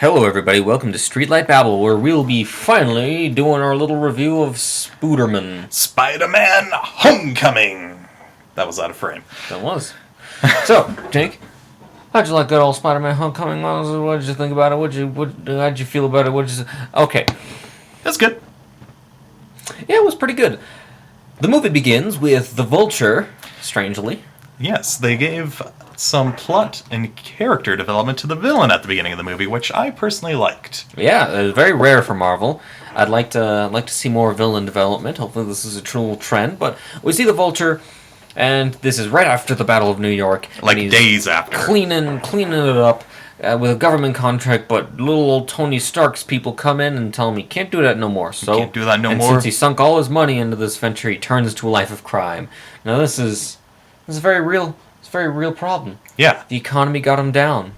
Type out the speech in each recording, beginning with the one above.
Hello, everybody. Welcome to Streetlight Babble, where we'll be finally doing our little review of Spooderman. Spider-Man Homecoming! That was out of frame. That was. So, Jake, how'd you like good old Spider-Man Homecoming? What did you think about it? How'd you feel about it? Okay. That's good. Yeah, it was pretty good. The movie begins with the Vulture, strangely. Yes, they gave some plot and character development to the villain at the beginning of the movie, which I personally liked. Yeah, very rare for Marvel. I'd like to see more villain development. Hopefully this is a true trend. But we see the Vulture, and this is right after the Battle of New York. Like days after. Cleaning it up with a government contract, but little old Tony Stark's people come in and tell him he can't do that no more. So, can't do that no and more. since he sunk all his money into this venture, he turns to a life of crime. Now this is a very real problem. Yeah. The economy got him down,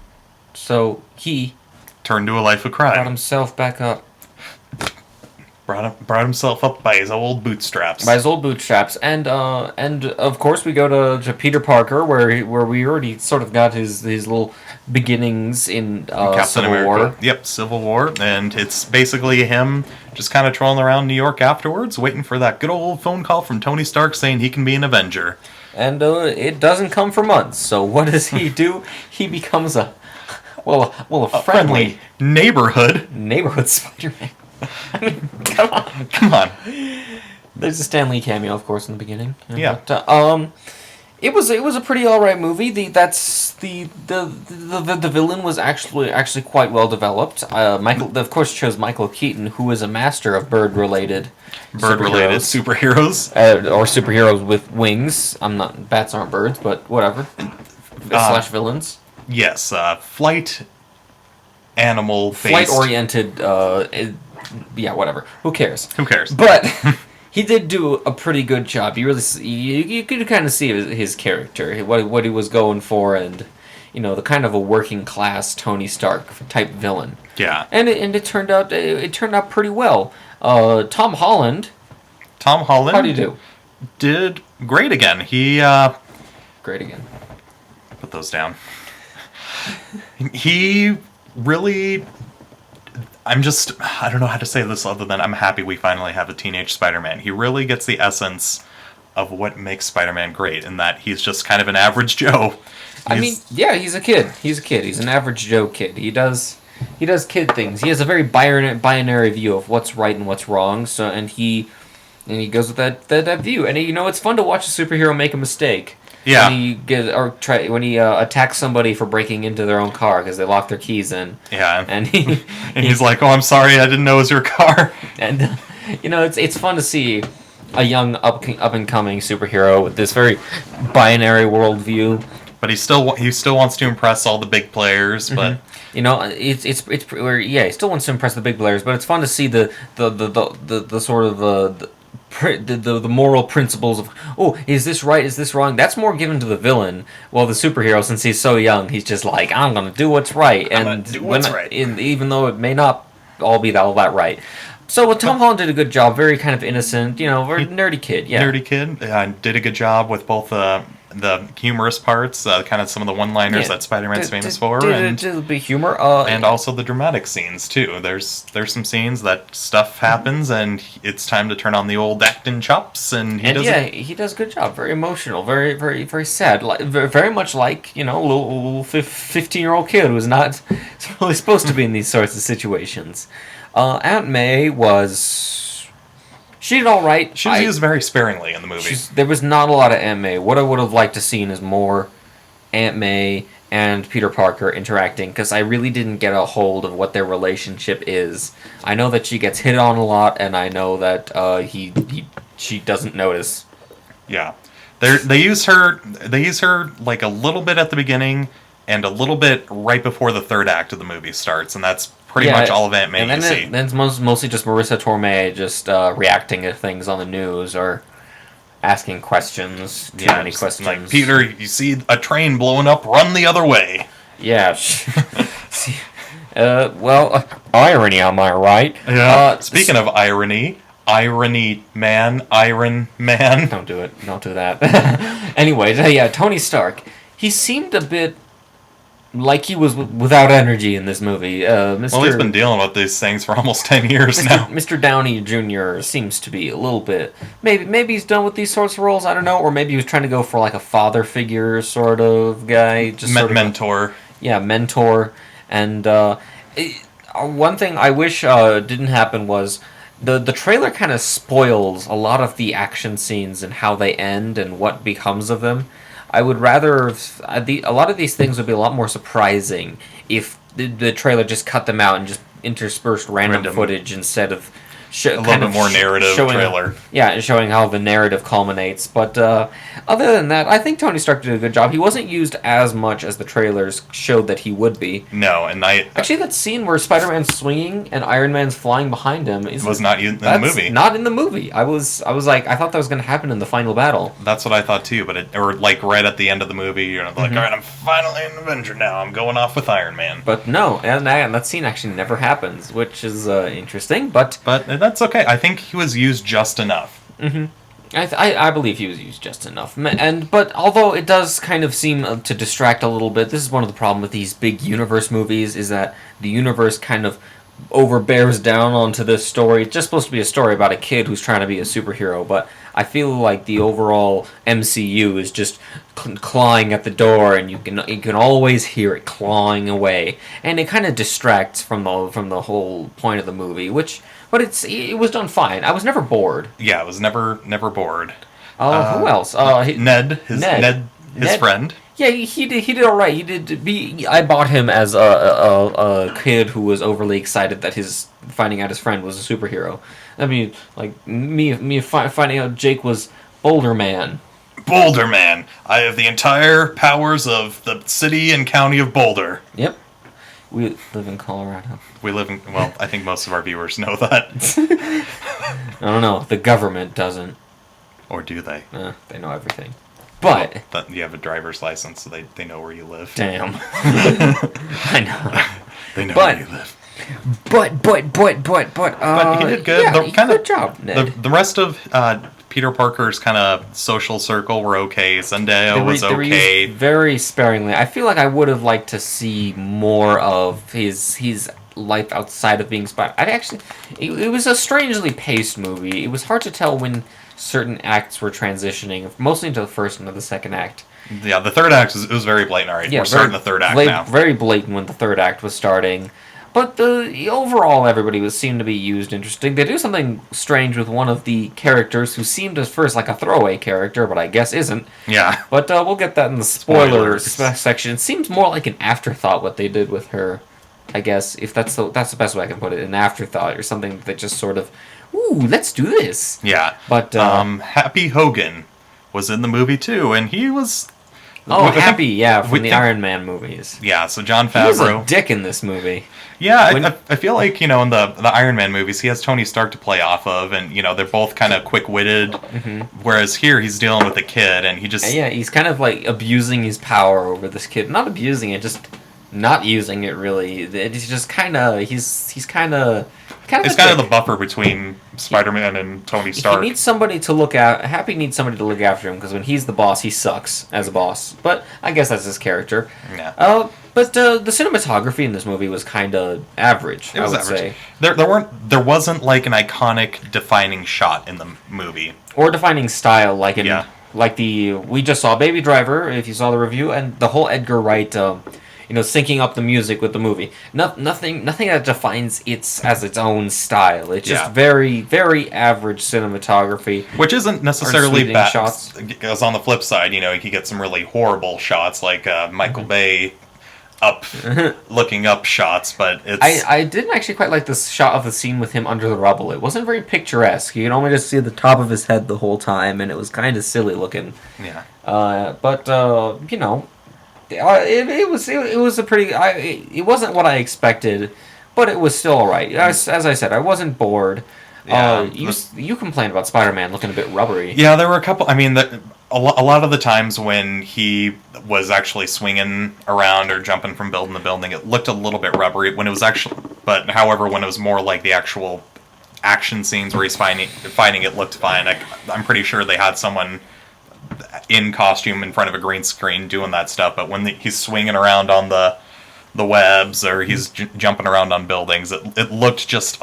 so he turned to a life of brought crime. himself back up. Brought himself up by his old bootstraps. And of course we go to Peter Parker, where we already sort of got his little beginnings in Captain Civil America. War. Yep, Civil War, and it's basically him just kind of trolling around New York afterwards, waiting for that good old phone call from Tony Stark saying he can be an Avenger. And it doesn't come for months. So what does he do? He becomes a friendly neighborhood Spider-Man. I mean, come on. Come on. There's a Stan Lee cameo, of course, in the beginning. Yeah. But, it was a pretty alright movie. The villain was actually quite well developed. Michael, of course, chose Michael Keaton, who is a master of bird-related superheroes. Or superheroes with wings. Bats aren't birds, but whatever. Slash villains. Yes, flight animal based. Flight-oriented, yeah, whatever. Who cares? Who cares? But he did do a pretty good job. You could kind of see his character, what he was going for, and the kind of a working class Tony Stark type villain. Yeah. And it turned out pretty well. Tom Holland. How do you do? Did great again. He Great again. Put those down. He really. I don't know how to say this other than I'm happy we finally have a teenage Spider-Man. He really gets the essence of what makes Spider-Man great, in that he's just kind of an average Joe. He's a kid. He's an average Joe kid. He does kid things. He has a very binary view of what's right and what's wrong. So and he goes with that view. And it's fun to watch a superhero make a mistake. Yeah. When he attacks somebody for breaking into their own car because they locked their keys in. Yeah. And he's like, "Oh, I'm sorry, I didn't know it was your car." And it's fun to see a young up and coming superhero with this very binary worldview. But he still wants to impress all the big players. But he still wants to impress the big players. But it's fun to see the sort of the moral principles of, is this right, is this wrong? That's more given to the villain. Well, the superhero, since he's so young, he's just like, I'm gonna do what's right, even though it may not all be all that right. So Tom Holland did a good job. Very kind of innocent, very nerdy kid. Yeah, nerdy kid. Did a good job with both the humorous parts, kind of some of the one-liners that Spider-Man's famous for, and a bit humor, and also the dramatic scenes too. There's some scenes that stuff happens, and it's time to turn on the old acting chops, and he does a good job. Very emotional, very very very sad, very much like a little 15-year-old kid who's not really supposed to be in these sorts of situations. Aunt May she did all right. She was used very sparingly in the movie. There was not a lot of Aunt May. What I would have liked to seen is more Aunt May and Peter Parker interacting, because I really didn't get a hold of what their relationship is. I know that she gets hit on a lot, and I know that she doesn't notice. Yeah, they use her like a little bit at the beginning and a little bit right before the third act of the movie starts, and that's pretty much all of Aunt May you see. Then it's mostly just Marissa Tomei just reacting to things on the news or asking questions. Too many questions. Like, Peter, you see a train blowing up, run the other way. Yeah. Irony, am I right? Yeah. Speaking of irony, Iron Man. Don't do it. Don't do that. Anyways, yeah, Tony Stark. He seemed a bit like he was without energy in this movie. Mr. Well, he's been dealing with these things for almost 10 years now. Mr. Downey Jr. seems to be a little bit maybe he's done with these sorts of roles. I don't know, or maybe he was trying to go for like a father figure sort of guy, just sort of Mentor. mentor. And one thing I wish didn't happen was the trailer kind of spoils a lot of the action scenes and how they end and what becomes of them. I would rather a lot of these things would be a lot more surprising if the trailer just cut them out and just interspersed random footage instead of a little bit more narrative trailer. Yeah, showing how the narrative culminates. But other than that, I think Tony Stark did a good job. He wasn't used as much as the trailers showed that he would be. No, and actually that scene where Spider-Man's swinging and Iron Man's flying behind him was not in the movie. Not in the movie. I was like, I thought that was going to happen in the final battle. That's what I thought too. But or like right at the end of the movie, you're like, all right, I'm finally an Avenger now. I'm going off with Iron Man. But no, and that scene actually never happens, which is interesting. But that's okay. I think he was used just enough. Mm-hmm. I believe he was used just enough. But although it does kind of seem to distract a little bit, this is one of the problems with these big universe movies, is that the universe kind of overbears down onto this story. It's just supposed to be a story about a kid who's trying to be a superhero, but I feel like the overall MCU is just clawing at the door, and you can always hear it clawing away, and it kind of distracts from the whole point of the movie, but it was done fine. I was never bored. Yeah, I was never bored. Who else? Ned, his friend. Yeah, he did all right. I bought him as a kid who was overly excited that finding out his friend was a superhero. I mean, like me finding out Jake was Boulder Man. Boulder Man. I have the entire powers of the city and county of Boulder. Yep. We live in Colorado. Well, I think most of our viewers know that. I don't know. The government doesn't. Or do they? They know everything. But you have a driver's license, so they know where you live. Damn. I know. They know where you live. But he did good. Yeah, good job, Ned. The rest of Peter Parker's kind of social circle were okay. Zendaya was okay. Very sparingly. I feel like I would have liked to see more of his life outside of being Spider. It was a strangely paced movie. It was hard to tell when certain acts were transitioning, mostly into the first and the second act. Yeah, the third act was very blatant. All right, we're starting the third act now. Very blatant when the third act was starting. But the overall, everybody seemed to be used interesting. They do something strange with one of the characters who seemed at first like a throwaway character, but I guess isn't. Yeah. But we'll get that in the spoilers section. It seems more like an afterthought what they did with her. I guess if that's the best way I can put it, an afterthought or something that just sort of, ooh, let's do this. Yeah. But Happy Hogan was in the movie too, and he was. Oh, Happy, from the Iron Man movies. Yeah, so Jon Favreau. He was a dick in this movie. Yeah, I feel like, in the Iron Man movies, he has Tony Stark to play off of, and, they're both kind of quick-witted, whereas here he's dealing with a kid, and he just... Yeah, he's kind of, like, abusing his power over this kid. Not abusing it, just not using it, really. It's just kind of... He's kind of the buffer between Spider-Man and Tony Stark. He needs somebody to look at. Happy needs somebody to look after him, because when he's the boss, he sucks as a boss. But I guess that's his character. Yeah. But the cinematography in this movie was kind of average. It was average. Say. There wasn't like an iconic defining shot in the movie or defining style like we just saw Baby Driver. If you saw the review, and the whole Edgar Wright. Syncing up the music with the movie. Nothing that defines its own style. It's just very, very average cinematography. Which isn't necessarily bad. Shots. Because on the flip side, you can get some really horrible shots like Michael Bay looking up shots, but it's... I didn't actually quite like this shot of the scene with him under the rubble. It wasn't very picturesque. You can only just see the top of his head the whole time, and it was kind of silly looking. Yeah. It was a pretty. It wasn't what I expected, but it was still alright. As I said, I wasn't bored. Yeah, you complained about Spider-Man looking a bit rubbery. Yeah, there were a couple. I mean, a lot of the times when he was actually swinging around or jumping from building to building, it looked a little bit rubbery. When it was however, when it was more like the actual action scenes where he's fighting, it looked fine. I'm pretty sure they had someone in costume in front of a green screen doing that stuff, but when he's swinging around on the webs or he's jumping around on buildings, it looked just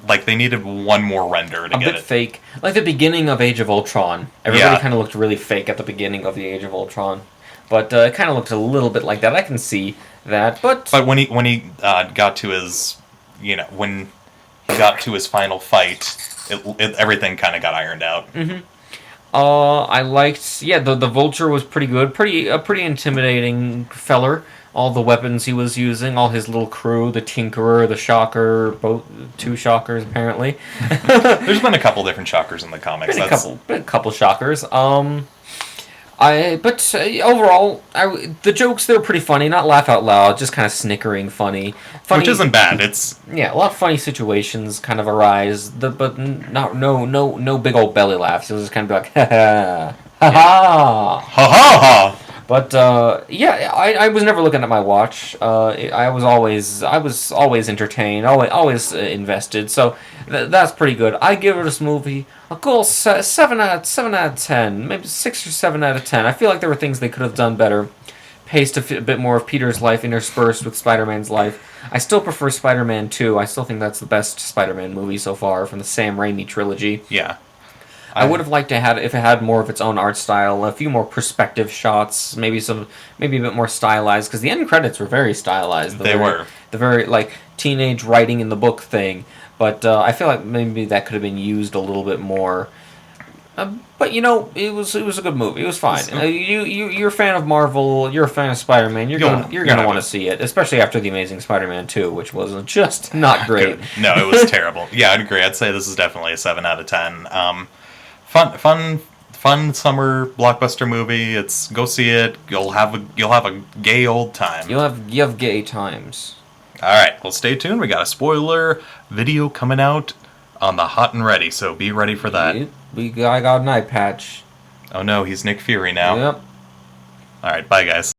like they needed one more render to a get bit it. fake. Like the beginning of Age of Ultron. Everybody Yeah. kind of looked really fake at the beginning of the Age of Ultron. But it kind of looked a little bit like that. I can see that. But But when he got to his, when he got to his final fight, everything kind of got ironed out. I liked, the Vulture was pretty good, pretty intimidating feller. All the weapons he was using, all his little crew, the Tinkerer, the Shocker, both 2 Shockers apparently. There's been a couple different Shockers in the comics. Been a couple Shockers. Overall, the jokes, they were pretty funny. Not laugh out loud, just kind of snickering funny. Which isn't bad. It's a lot of funny situations kind of arise, but no big old belly laughs. It was just kind of like ha ha ha ha. But I was never looking at my watch. I was always entertained, always invested. So that's pretty good. I give this movie a cool 7 out of 10, maybe 6 or 7 out of 10. I feel like there were things they could have done better. Paced a bit more of Peter's life interspersed with Spider-Man's life. I still prefer Spider-Man 2. I still think that's the best Spider-Man movie so far from the Sam Raimi trilogy. Yeah. I would have liked to have if it had more of its own art style, a few more perspective shots, maybe a bit more stylized, because the end credits were very stylized. They were the very like teenage writing in the book thing, but I feel like maybe that could have been used a little bit more. But it was a good movie. It was fine. You're a fan of Marvel. You're a fan of Spider-Man. You're gonna want to see it, especially after the Amazing Spider-Man 2, which was just not great. No, it was terrible. Yeah, I'd agree. I'd say this is definitely a 7 out of 10. Fun summer blockbuster movie. Go see it. You'll have a gay old time. You have gay times. All right, well, stay tuned. We got a spoiler video coming out on the Hot and Ready, so be ready for that. I got an eye patch. Oh no, he's Nick Fury now. Yep. All right, bye guys.